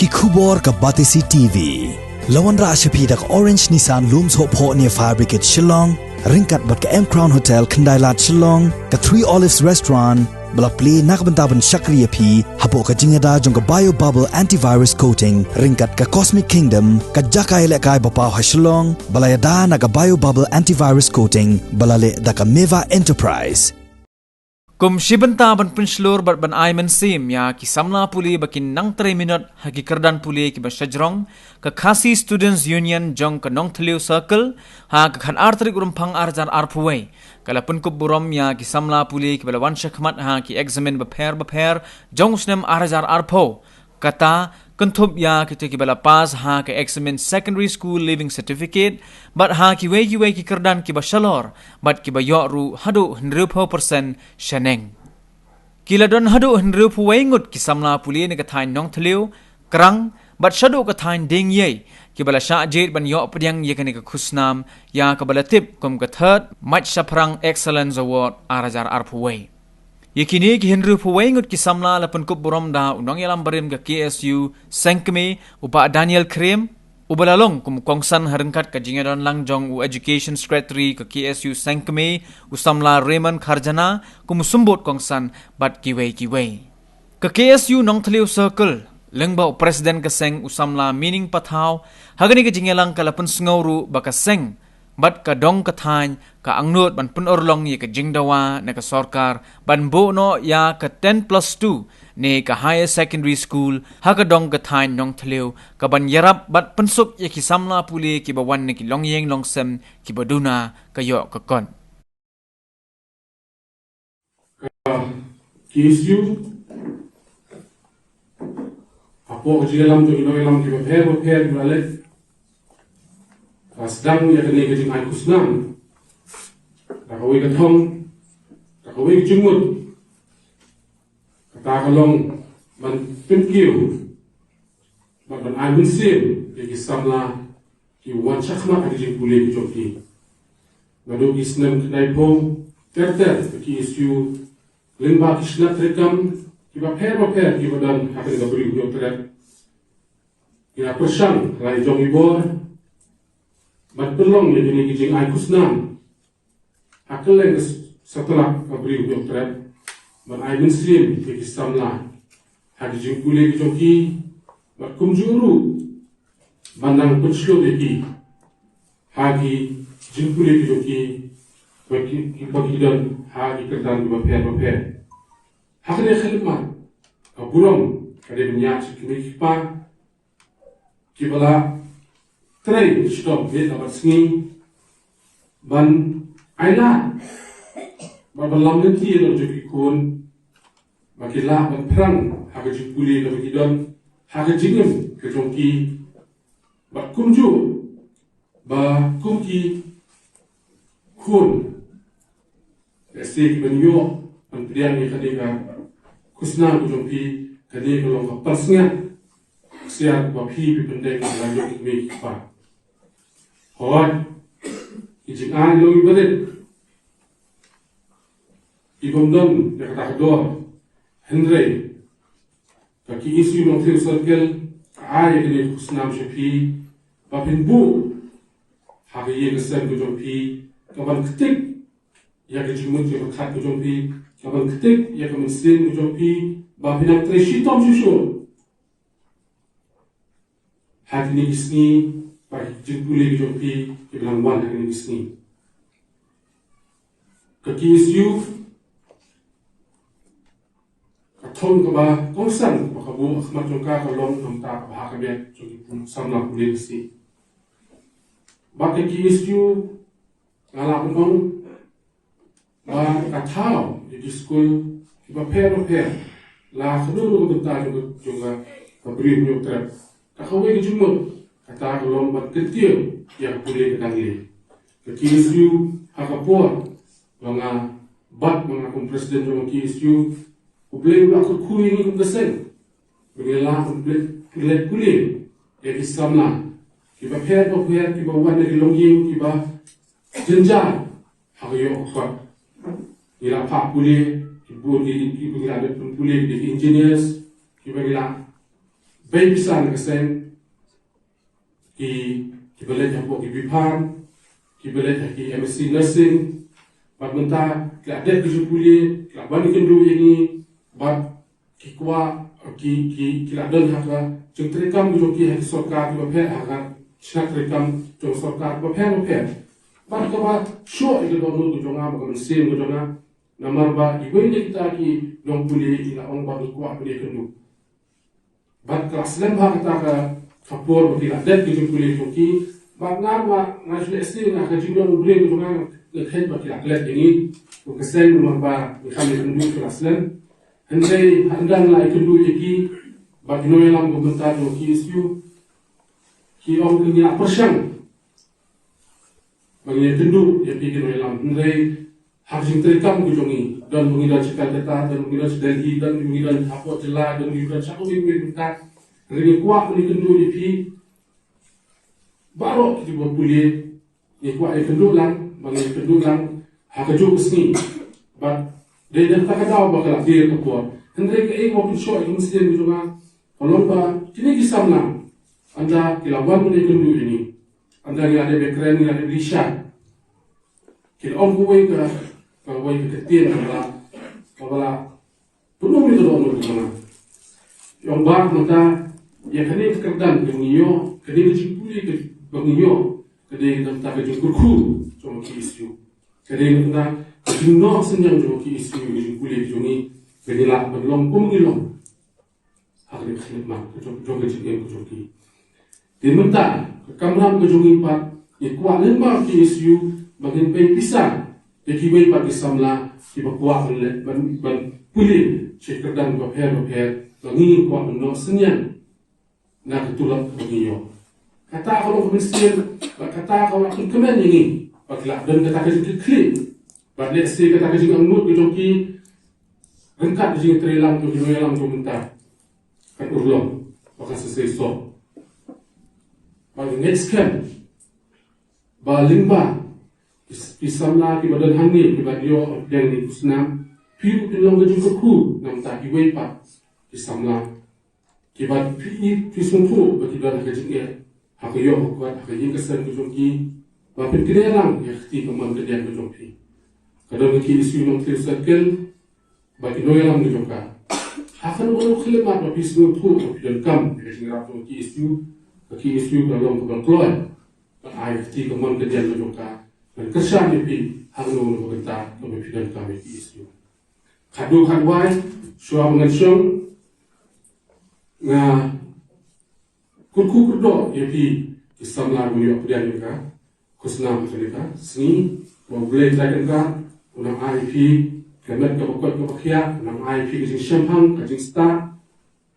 ki khubor ka batisi TV lawan ra ashapi dak Orange Nissan looms ho pho near Fire Brigade Shillong ringkat bat ka M Crown Hotel Kandailat Shillong ka 3 Olives Restaurant bala play nakbantaban Shakriya P hapo ka jingada jong ka bio bubble antivirus coating ringkat ka Cosmic Kingdom ka jakai le kai bapaw ha Shillong bala yada na ka bio bubble antivirus coating bala le da ka Meva Enterprise Kum shibanta ban Pynshlur ban Ayman sim ya ki Samla Pule bakin nang 3 minute hagi kerdan Pule ki Shajrong ka Khasi Students Union jong ka Nongthliew Circle ha ka khan artrik rumpang arjar arpuway kala punkub burom ya ki Samla Pule ki balawan shakmat ha ki examine baper jong snem arjar arpo kata Kuntub ya ki bala pas ha ka examine secondary school living certificate but ha ki wei ki kerdan ki shalor but ki ru hadu 100% shaneng kila don hadu 100 wengut ki Samla Pule ni ka Thaiñ Nongthliew krang but shadu ka Thaiñ ding ye ki bala sha jet ban yo pdiang ye ka khusnam ya ka bala tip kum ka third Maitshaphrang Excellence Award arajar arpuway Yakini ki Henry Puwaingut ki Samla lapan kup burom da unang yalam barim ka KSU Sengkme upa Daniel Krem ubalalong kum kongsan harengkat ka jingadon langjong u Education Secretary ka KSU Sengkme u Samla Raymond Kharjana kum sumbot kongsan bat kiwei ka KSU Nongthliew Circle lengba u President ka Seng u Samla meaning pathaw hagani ka jingalang kalapan sngawru baka Seng bat ka dong ka Thaiñ ka angnut ban pun orlong ye ka jingdawa na ka sorkar ban bo no ya ka 10+2 ne ka higher secondary school ha ka dong ka Thaiñ Nongthliew ka ban yarap bat pensuk ye ki Samla Pule ki bawan ne ki longyeng longsem ki baduna ka yo ka kon KSU apo jigalam to inoilam ki baper bale sedang ya kena ke jing ai kusnam tak kawai ke thong tak kawai ke jumut kata kalong ban pinkiu ban ai munsim ke Samla ki wan chakma ke jing Pule ke joki ngadu isnam knai pom ter ki isu limba kisna trekam ki ba per ki badan hakan ga beri yo ter ina persang lai jong ibor Mat pelong yang ini kijing ai kusnam. Akaleng setelah kabri uang terap. Mat ai muslim ke Samla. Hadi jing Pule kijoki. Mat kumjuru. Bandang Pynshlur deki. Hadi jing Pule kijoki. Bagi dan hadi kerdan baper. Haknya khidmat. Kaburong kade benyak sikimi kipa. Kibala Train stop dia dapat sengi ban aina babalam nanti lo jadi kun makilah ban perang harga Pule lo bidon harga jingem ke jongki ba kumju ba kumki kun estik benyo ban priang ni kadeka kusna ke jongki kadeka lo kapasnya siap ba pi pendek lanjut mi pa Hoi, ijing an lo ibadet. Ibomdom ya kata kedua, Henry. Kaki isu Nongthliew Circle, ay kini kusnam syapi, bapin bu, hagi ye kesan kujompi, kapan ketik, ya kejumut ya kekat kujompi, kapan ketik, ya kemensin kujompi, bapin ang treshitom syusul. Hagi ni isni, Baik, jing Pule kijoki bilang wan hari ini sini. Ke KSU, katon kaba kongsan bakabu akhmat jongka kalong namta bahakabet joki pun Samla Pule sini. Bakai KSU ngalah penong, ba katau di school kiba per lah seluruh tentang juga kabri punya trap. Kakawai kejumut. Kata kalau mat kecil yang Pule ketanggi. KSU hakapor banga bat mengakum presiden jong KSU Pule aku kui ni kum kesen. Bengela Pule ya ki Samla. Kiba per kiba wan dari longying kiba jenjar hakayo kwat. Ila pa Pule kibu di ada Pule di engineers kiba gila baby san kaseng ki belet hapo ki bipan ki belet ki MSc nursing bat menta ki adet ki jupuli ki abani kendu ini bat ki kwa ki adel haka jeng terekam ki joki haki sorkar ki baphe haka chnak terekam jong sorkar baphe bat ka ba sho ki donu ki jonga ba sim ki jonga namar ba iwei ni kita ki nong puli ila ong ba ki kwa puli kendu bat kelas lem ba kata ka kapor ki adet ki jupuli joki bat ngar ba ngasle esti na ka jingdon bre ki jonga ngehet ba ki atlet ini ko keseng namar ba ki kami kendu kelas lem Henry handang lai kendu iki bagi noelam gubernur do ki isu ki ong ni apersang bagi kendu ya pi noelam Henry harjing terekam ku jongi dan mengira cekal data dan mengira Delhi dan mengira apa jela dan mengira satu minggu minta ringi kuat ni kendu pi baru kita buat Pule ni kuat kendu lang bagi kendu lang hakaju kesni but dia dah tak tahu bakal dia keluar. Henry ke waktu show itu mesti dia juga. Kalau kini kisah Samla, anda kilawan punya kendu ini, anda ni ada background ni ada Lisha. Kila orang kuai ke ketian kalau penuh itu orang tu mana. Yang bah mata ya kini kerdan kengiyo, kini kecipuli ke kengiyo, kini kita kejungkurku cuma kisu, kini kita Jumlah senjang joki isu yang kulit jongi benilak berlong kumilong hari khidmat joki joki diminta kamram ke jongi pat kuat lembang ki isu bagian pay pisah jadi way pat Samla ki kuat ban Pule cekerdan bapher bangi kuat no senjang na ketulak bagiyo kata kalau kemiskin kata kalau kemen ini baglak dan kata klik Balik si kata kerja ngut ke joki rengkat kerja terelang tu noelam tu mentah kan urlong bahkan selesai so bagi next kan balimba Samla ki badan hangi ki badio yang ni kusnam piu pilong ke jumpa ku nam tak ki wepa Samla ki bad pi sungfu bagi dan kerja hakiyo kuat hakiyin kesan ke joki bapin kirelang ya khti keman kedian ke joki Kadang ki isu Nongthliew circle bagi noelam ni joka. Akan orang khidmat bagi semua tu dan kam dengan rakyat ki isu dalam keberkeluar. Ai ti keman kedian ni joka. Dan kesan ni hangno no kita kemudian kami ki isu. Kadu kadwai suam ngensong nga kurku kurdo yapi Samla bunyo pedian ka kusnam cerita sini boleh jaga ka unang IP kemet ke pokok ke pakia unang IP ke jing Maitshaphrang ke jing start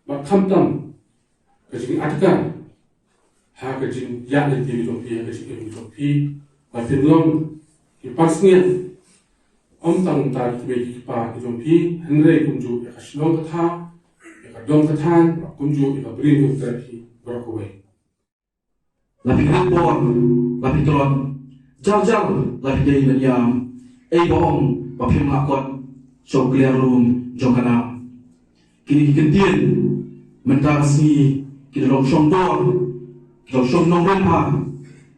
bak khamtam ke jing adkan ha ke jing ya le ti lo pi ke jing lo pi ba Pynshlur ki pasnya om tang ta ki be ki pa ki lo pi Henry kunju ya ka shlong ka tha ya ka dong ka than kunju ya ka bring ku ta ki brokaway lapi report lapi tolon jal lapi dei dan yam bohong bapim lakot so clear room jongkana kini kentien mentar si kita long shong dor kita shong nong rempa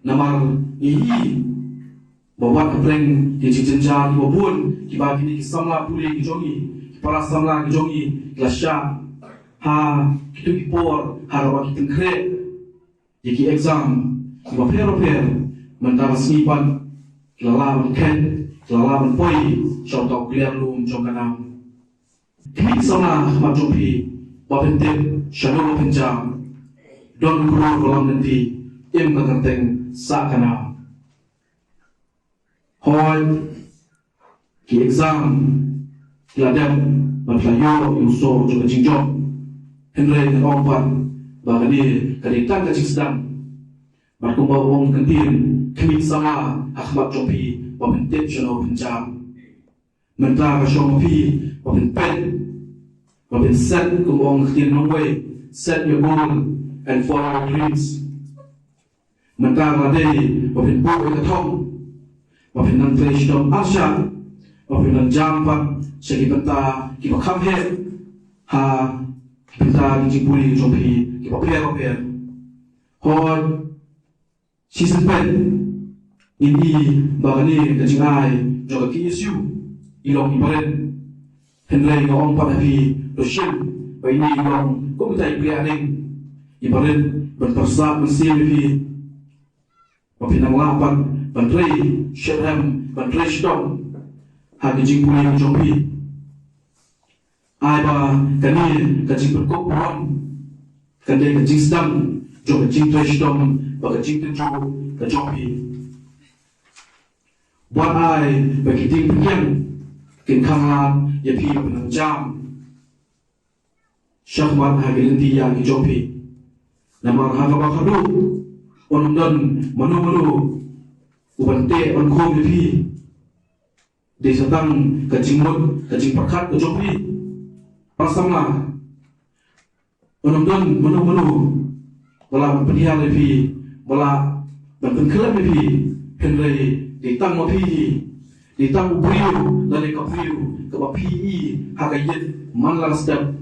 namar ihi bawa kapreng di cincin di babun di bagi ni Samla Pule di jongi para Samla di jongi kelasya ha kita kipor harawa kita kre jadi exam di baper mentar si pan kelalaman ken Lalaman poi shau tau clear room jongkanam kini Samla majupi bapentip shadow penjam don guru kolam nanti im kakanteng sakana hoi ki exam ladam berlayo uso juga jingjong Henry dan ompan bagani kaditang kacing sedang berkumpul wong kantin kini Samla Ahmad Jopi Bapentip shadow penjam mentah kasyong pi Bapent set kumong khtin nongway set your goal and follow your dreams mentah ladei bapent po katong bapent nang flash dom asya bapent nang jampat segi benta ki bakham he ha Kita di Pule jompi kita paper hot season pen ini bagani kecing ai jaga KSU ilong ibaren henlai ngong padapi dosyen baini ilong komite iplianing ibaren bertersa mensiapi mapinang lapan bantrai Shedham bantrai Shedong hagi jing Pule jompi ai ba kani kecing berkopuan kande kecing sedang jo kecing Shedong ba kecing tenju kejompi buat ai bagi ting pian kin khangan ya pi penang jam syahmat hagi lenti yang jompi namar haga ba khadu ondan manu ubante on khom ya pi de satang kecing mut kecing perkat kejompi Samla ondan manu wala penhial ya pi wala berkelam ya pi henlai ditang mapi ditang ubriu lali kapriu ke mapi hagayet manlang sedap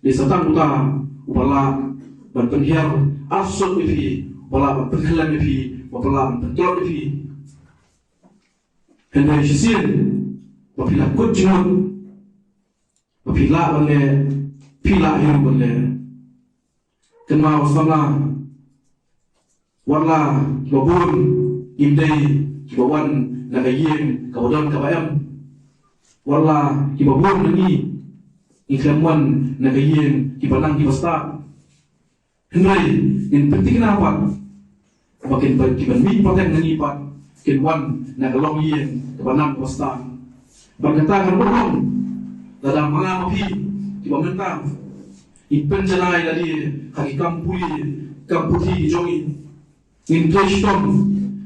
di satang uta ubala berpenhiar asal mapi wala berkelam mapi wala bertelur mapi hendak sisin mapi lakut jenguk mapi la bale pila hiru bale kenal Samla wala babun imdai kibawan nagayim kabodon kabayam wala kibabun nani iklamuan nagayim kibanang kibasta henry in penting kenapa makin kiban mi paten nani pat kinwan nagalong yin kibanang kibasta berkatakan berong dalam mga mapi kibamenta ipenjanay dali hakikam Pule kamputi jongi in Shedong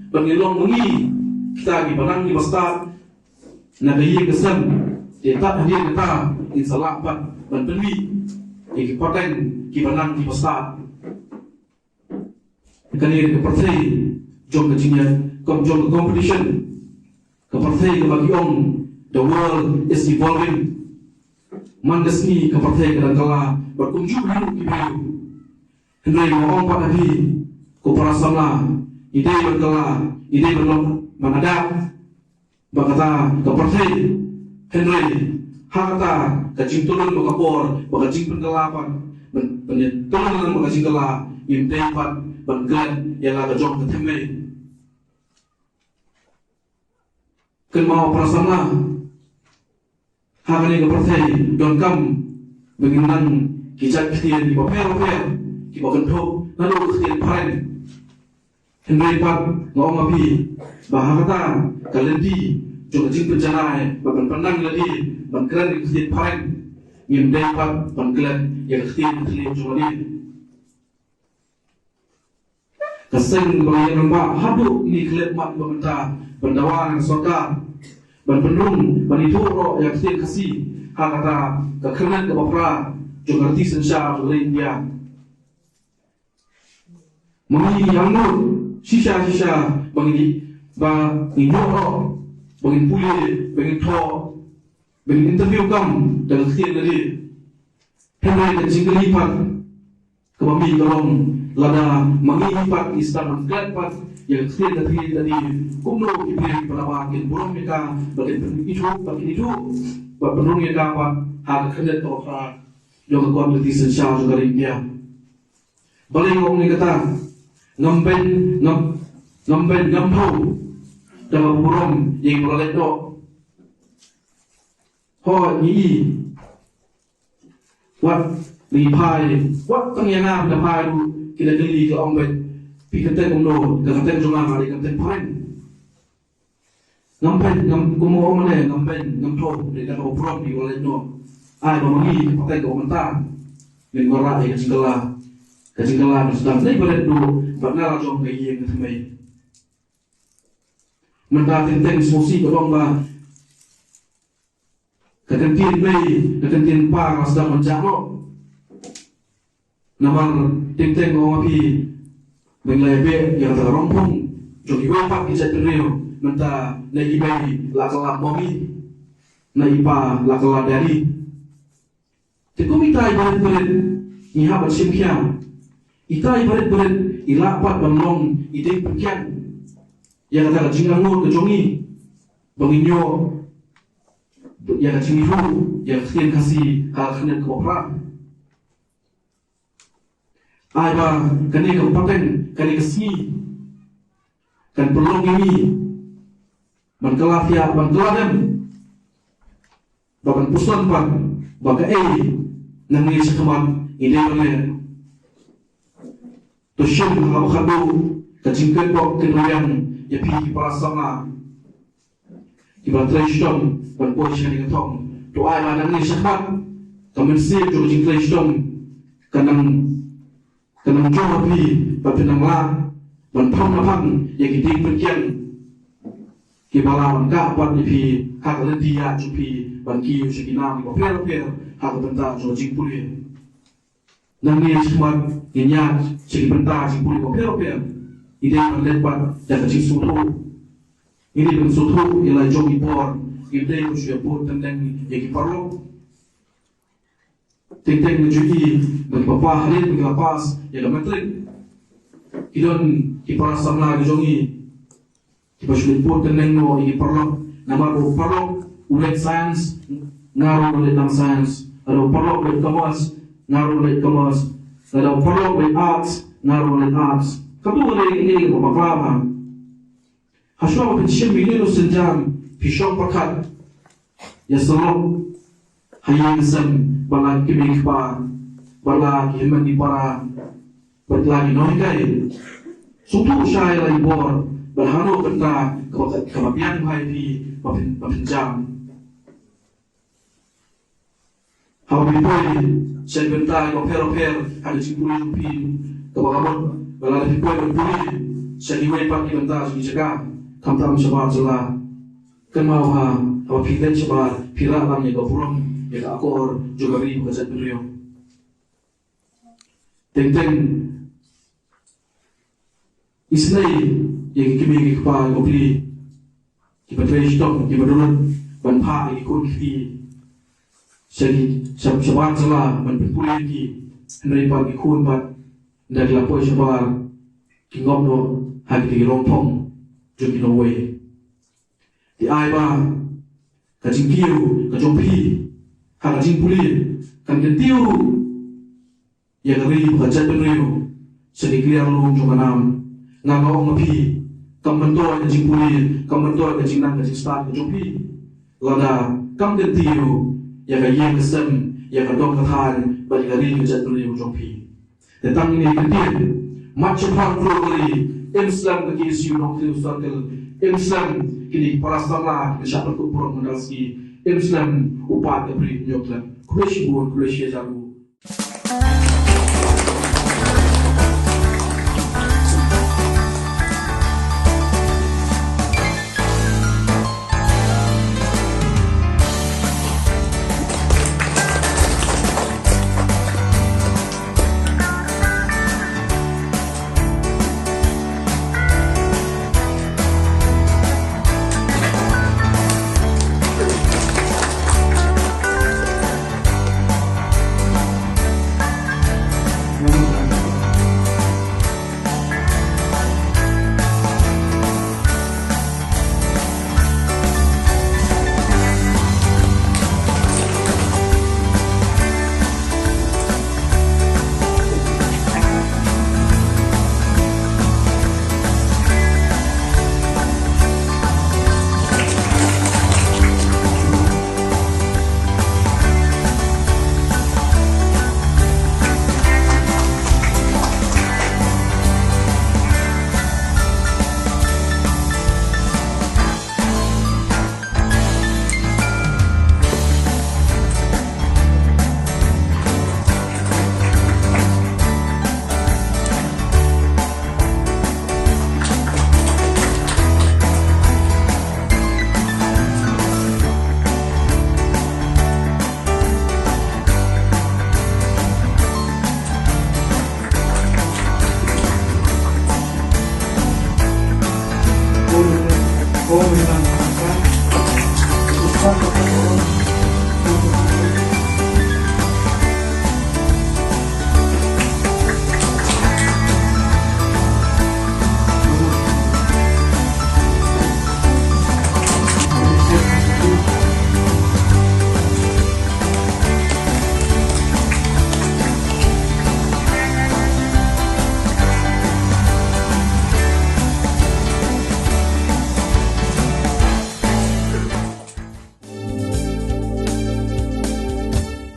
bangilong mengi kita di banang di basta nagayi kesan tetap hadir kita insalah ban penwi di paten di banang di basta kani ke partai jom kecingnya jom competition ke partai ke bagi ong the world is evolving mandesni ke partai kadangkala berkunjung hidup di bayu hendai ngomong pada di ko para Samla ide berkala ide belum manada bakata ke partai henry hakata kacing turun bakapor bakacing penggelapan penyetulan bakacing kala imtepat banggan yang agak jauh ketemu kan mau para Samla hakani ke partai don kam mengenang kijak ketian di paper di bakentok lalu ketian paren henry pat ngomong api bahakata kalendi juga jing penjana bagan pandang lagi bangkelan di ketian paren ngimdai pat bangkelan yang ketian cuma ni keseng bagi nampak haduk ni kelep mat bangta bandawan soka ban penung ban itu ro yang ketian kasih hakata kekenan ke bapra juga arti sensya juga India mengi yang sisa bagi ingoro bagi Pule bagi tho bagi interview kam dengan ketian tadi henry dan jingkeli pat kebami dorong lada mangi pat istan glad pat yang ketian tadi kumno ibri panawakin burung mereka bagi itu penung yang dapat hak kredit offer yang kualiti sensya juga India balik ngomong ni kata ngamben ngampau dalam burung yang berlalu do ho ni wat lipai wat tangyana dapai kita geli ke ongben pikatan umno kata junga hari kata pain ngamben kumo omane ngamben ngampau di dalam burung di berlalu do ai bamangi pakai ke omentan dengan gorak yang kecinggalan sedang naik berlalu do bakal jom kayi yang ketemai mentah tentang diskusi ke bangga kekentin pa sedang menjangkau namar tentang orang api menglebe yang terrompong jogi wapak kijat beriu mentah naik bayi lakala momi naik pa lakala dari tikumita ibarat berit iha ban sim khiam itai berit ilapat ban long idei pukyan ya kata jingangut ke jongi banginyo ya cimiru ya kien kasih hal kena kopra ai ba kene ke paten kene ke sini kan pelong ini ban kalafia ban keladem bagan pusan pan baga nangi sekamat ide oleh to shim ha khadu ka jingken bok kenuyang ya pi para sama ki ba treshtom ban position ni thong to ai ma nangi sekamat kamen si to jing treshtom kanang jo pi ba penang la ban phang na phang ya ki ding penkian ki bala ban ka pat ni pi ha ka le dia chu pi ban ki shikina ni ba per ha ka benta jo jing puli nangi sekamat inya segi benta jing puli ba per ide ban let pat ya ka jing sutu ini ban sutu ila jo ki por ide ko shia por tendeng ya ki parlo teng ni juki ban papa halin ban lapas ya ka matrik idon ki para samla ki jongi ki pa shia por tendeng no ya ki parlo nama ko parlo ulet science ngaro ulet nam science ada parlo ulet commerce ngaro ulet commerce ada parlo ulet arts ngaro ulet arts kamu boleh ini ko baklava haswa ko shim milino senjam pishok pakat ya salok hayang sam bala kimik pa bala kiman di para batlagi noi kai sutu syai lai bor berhano benda kebabian hai di bapinjam hau bipoi sen benda ko per ada simpul pi kebagamot bala bipoi bipoi sen iwai pak benda su jaga kamtam sabar jela kenal ha apa pilen sabar pira lam ya gofurong ya akor juga ri bekerja beliau teng islai yang kimi kepala kopi kita treshtom kita dulu ban pha ikut ki segi sabar jela ban pipuli ki henry pak ikut bat dari lapoi sabar ki ngomno hagi di rompong jadi Norway di aiba kajing kiu kajong pi kajing puli kan kentiu ya ngeri bekerja benriu sedikit lu jonganam ngangong pi kambentor kajing puli kambentor kajing nang kajing start kajong pi lada kam kentiu ya kayeng kesem ya kadong kathan bagi ngeri bekerja benriu jong pi tentang ini kentir Maitshaphrang globally Islam bagi isu Nongthliew circle Islam kini para Samla Maitshaphrang kupurong mendalski Islam upat keberi nyoklan Kuleshi buat Kuleshi jago